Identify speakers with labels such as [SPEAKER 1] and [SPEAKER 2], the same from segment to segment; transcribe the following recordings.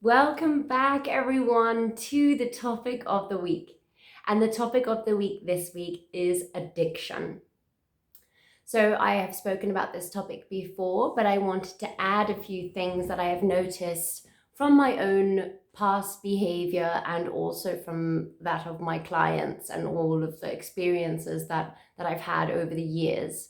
[SPEAKER 1] Welcome back, everyone, to the topic of the week. And the topic of the week this week is addiction. So, I have spoken about this topic before, but I wanted to add a few things that I have noticed from my own past behavior and also from that of my clients and all of the experiences that I've had over the years.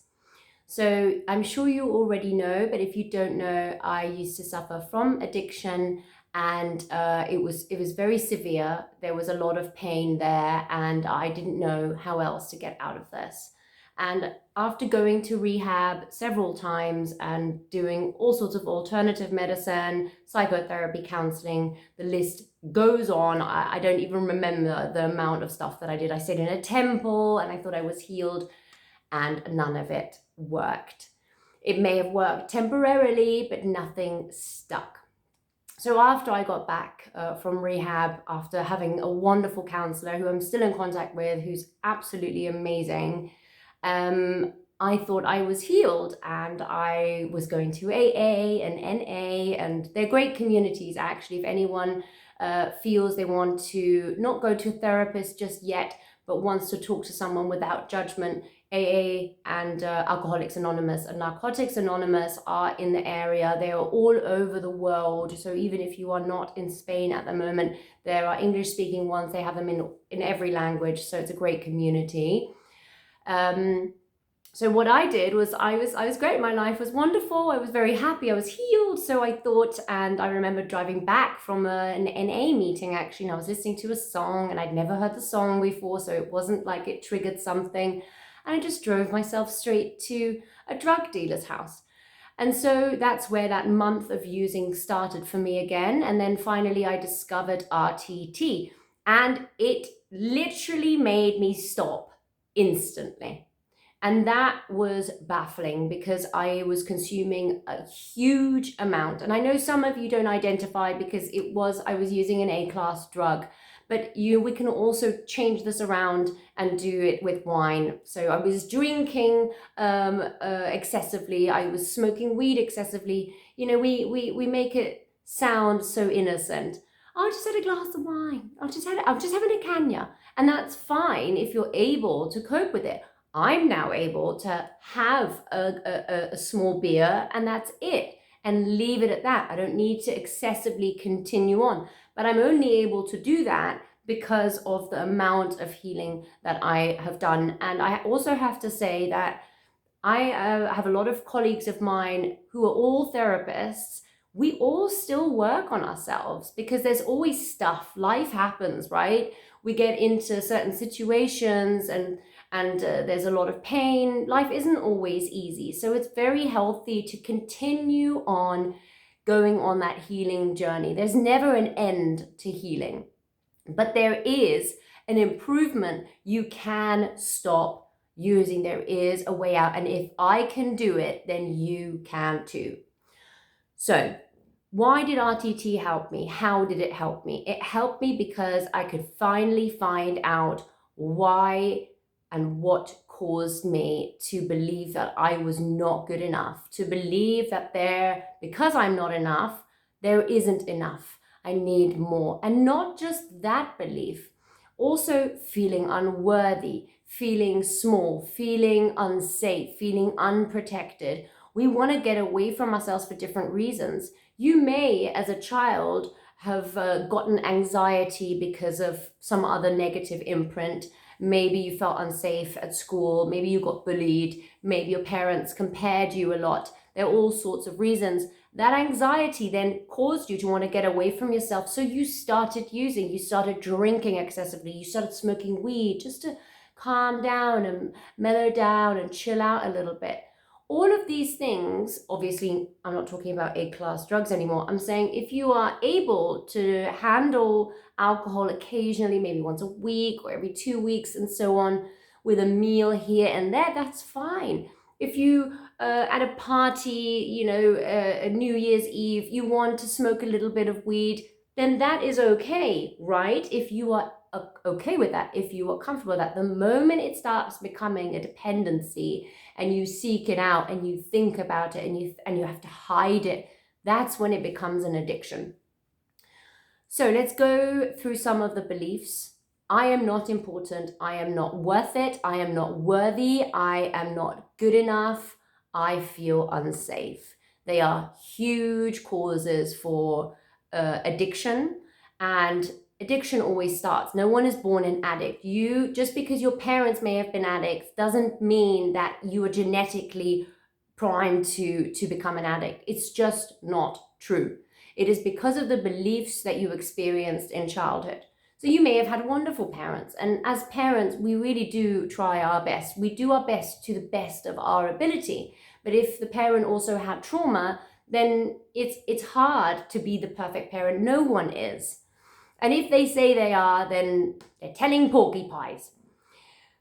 [SPEAKER 1] So I'm sure you already know, but if you don't know, I used to suffer from addiction, and it was very severe. There was a lot of pain there, and I didn't know how else to get out of this. And after going to rehab several times and doing all sorts of alternative medicine, psychotherapy, counseling, the list goes on. I don't even remember the amount of stuff that I did. I stayed in a temple and I thought I was healed, and none of it worked. It may have worked temporarily, but nothing stuck. So after I got back from rehab, after having a wonderful counselor who I'm still in contact with, who's absolutely amazing, I thought I was healed, and I was going to AA and NA, and they're great communities actually. If anyone feels they want to not go to a therapist just yet, but wants to talk to someone without judgment, AA and Alcoholics Anonymous and Narcotics Anonymous are in the area. They are all over the world. So even if you are not in Spain at the moment, there are English speaking ones. They have them in every language. So it's a great community. So what I did was I was great. My life was wonderful. I was very happy. I was healed. So I thought, and I remember driving back from an NA meeting actually, and I was listening to a song, and I'd never heard the song before, so it wasn't like it triggered something. And I just drove myself straight to a drug dealer's house. And so that's where that month of using started for me again. And then finally I discovered RTT, and it literally made me stop instantly. And that was baffling because I was consuming a huge amount. And I know some of you don't identify because I was using an A-class drug, but we can also change this around and do it with wine. So I was drinking excessively. I was smoking weed excessively. We make it sound so innocent. I'll just had a glass of wine. I'm just having a canya. And that's fine if you're able to cope with it. I'm now able to have a small beer, and that's it, and leave it at that. I don't need to excessively continue on, but I'm only able to do that because of the amount of healing that I have done. And I also have to say that I have a lot of colleagues of mine who are all therapists. We all still work on ourselves because there's always stuff. Life happens, right? We get into certain situations, and there's a lot of pain. Life isn't always easy. So it's very healthy to continue on going on that healing journey. There's never an end to healing, but there is an improvement. You can stop using. There is a way out. And if I can do it, then you can too. So, why did RTT help me? How did it help me? It helped me because I could finally find out why and what caused me to believe that I was not good enough, to believe that because I'm not enough, there isn't enough. I need more. And not just that belief, also feeling unworthy, feeling small, feeling unsafe, feeling unprotected. We want to get away from ourselves for different reasons. You may, as a child, have gotten anxiety because of some other negative imprint. Maybe you felt unsafe at school. Maybe you got bullied. Maybe your parents compared you a lot. There are all sorts of reasons. That anxiety then caused you to want to get away from yourself. So you started using, you started drinking excessively, you started smoking weed just to calm down and mellow down and chill out a little bit. All of these things, obviously, I'm not talking about A-class drugs anymore. I'm saying if you are able to handle alcohol occasionally, maybe once a week or every 2 weeks and so on, with a meal here and there, that's fine. If you at a party, a New Year's Eve, you want to smoke a little bit of weed, then that is okay, right? If you are okay with that, if you are comfortable with that. The moment it starts becoming a dependency and you seek it out and you think about it and you have to hide it, that's when it becomes an addiction. So let's go through some of the beliefs. I am not important. I am not worth it. I am not worthy. I am not good enough. I feel unsafe. They are huge causes for addiction, and addiction always starts. No one is born an addict. You, just because your parents may have been addicts doesn't mean that you are genetically primed to become an addict. It's just not true. It is because of the beliefs that you experienced in childhood. So you may have had wonderful parents, and as parents, we really do try our best. We do our best to the best of our ability. But if the parent also had trauma, then it's hard to be the perfect parent. No one is. And if they say they are, then they're telling porcupines.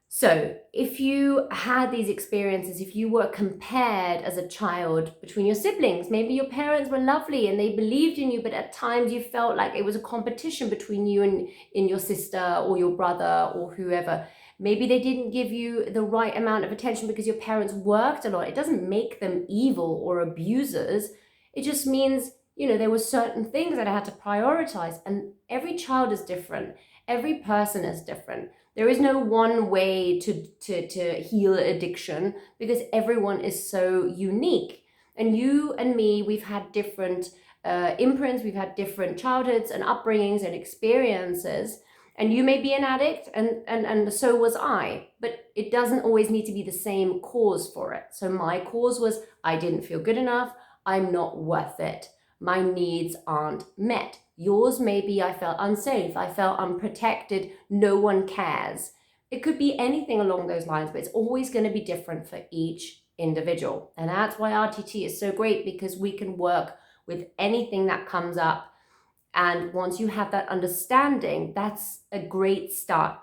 [SPEAKER 1] So if you had these experiences, if you were compared as a child between your siblings, maybe your parents were lovely and they believed in you, but at times you felt like it was a competition between you and your sister or your brother or whoever. Maybe they didn't give you the right amount of attention because your parents worked a lot. It doesn't make them evil or abusers. It just means, there were certain things that I had to prioritize. And every child is different. Every person is different. There is no one way to heal addiction because everyone is so unique. And you and me, we've had different imprints, we've had different childhoods and upbringings and experiences. And you may be an addict, and so was I, but it doesn't always need to be the same cause for it. So my cause was I didn't feel good enough, I'm not worth it, my needs aren't met. Yours may be I felt unsafe, I felt unprotected, no one cares. It could be anything along those lines, but it's always going to be different for each individual. And that's why RTT is so great, because we can work with anything that comes up. And once you have that understanding, that's a great start.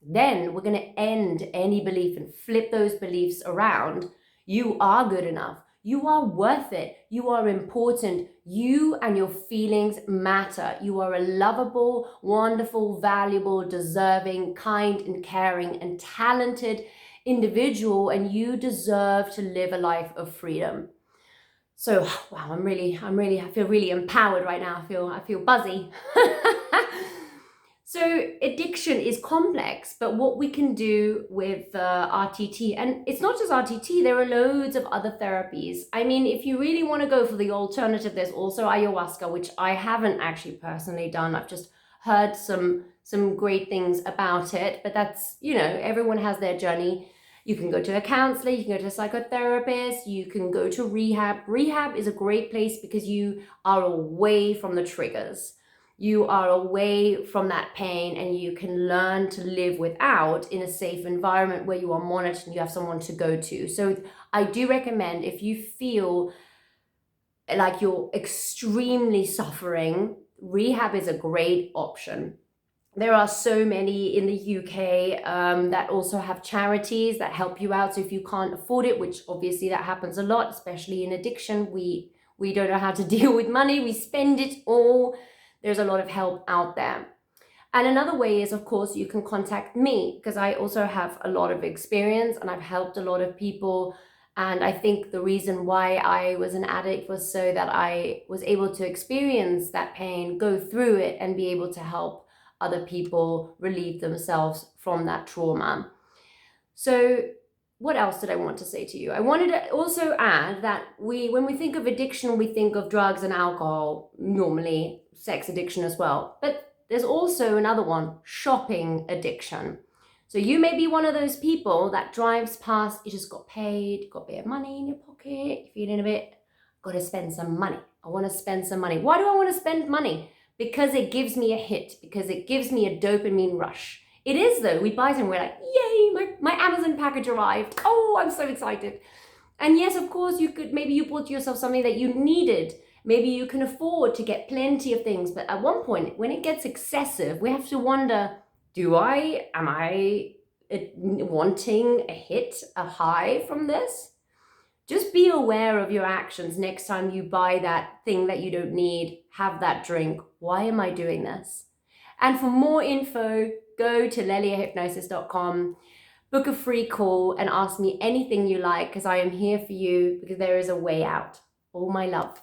[SPEAKER 1] Then we're going to end any belief and flip those beliefs around. You are good enough. You are worth it. You are important. You and your feelings matter. You are a lovable, wonderful, valuable, deserving, kind and caring and talented individual, and you deserve to live a life of freedom. So, wow, I feel really empowered right now. I feel buzzy. So addiction is complex, but what we can do with RTT, and it's not just RTT, there are loads of other therapies. I mean, if you really want to go for the alternative, there's also ayahuasca, which I haven't actually personally done. I've just heard some great things about it, but that's, everyone has their journey. You can go to a counselor, you can go to a psychotherapist, you can go to rehab. Rehab is a great place because you are away from the triggers. You are away from that pain, and you can learn to live without in a safe environment where you are monitored and you have someone to go to. So I do recommend, if you feel like you're extremely suffering, rehab is a great option. There are so many in the UK that also have charities that help you out. So if you can't afford it, which obviously that happens a lot, especially in addiction, we don't know how to deal with money. We spend it all. There's a lot of help out there. And another way is, of course, you can contact me, because I also have a lot of experience and I've helped a lot of people. And I think the reason why I was an addict was so that I was able to experience that pain, go through it, and be able to help other people relieve themselves from that trauma. So what else did I want to say to you? I wanted to also add that when we think of addiction, we think of drugs and alcohol, normally sex addiction as well. But there's also another one, shopping addiction. So you may be one of those people that drives past, you just got paid, got a bit of money in your pocket, you're feeling a bit, got to spend some money. I want to spend some money. Why do I want to spend money? Because it gives me a hit, because it gives me a dopamine rush. It is though, we buy something, we're like, yay, my Amazon package arrived. Oh, I'm so excited. And yes, of course, maybe you bought yourself something that you needed. Maybe you can afford to get plenty of things. But at one point, when it gets excessive, we have to wonder, am I wanting a hit, a high from this? Just be aware of your actions next time you buy that thing that you don't need, have that drink. Why am I doing this? And for more info, go to leliahypnosis.com, book a free call and ask me anything you like, because I am here for you, because there is a way out. All my love.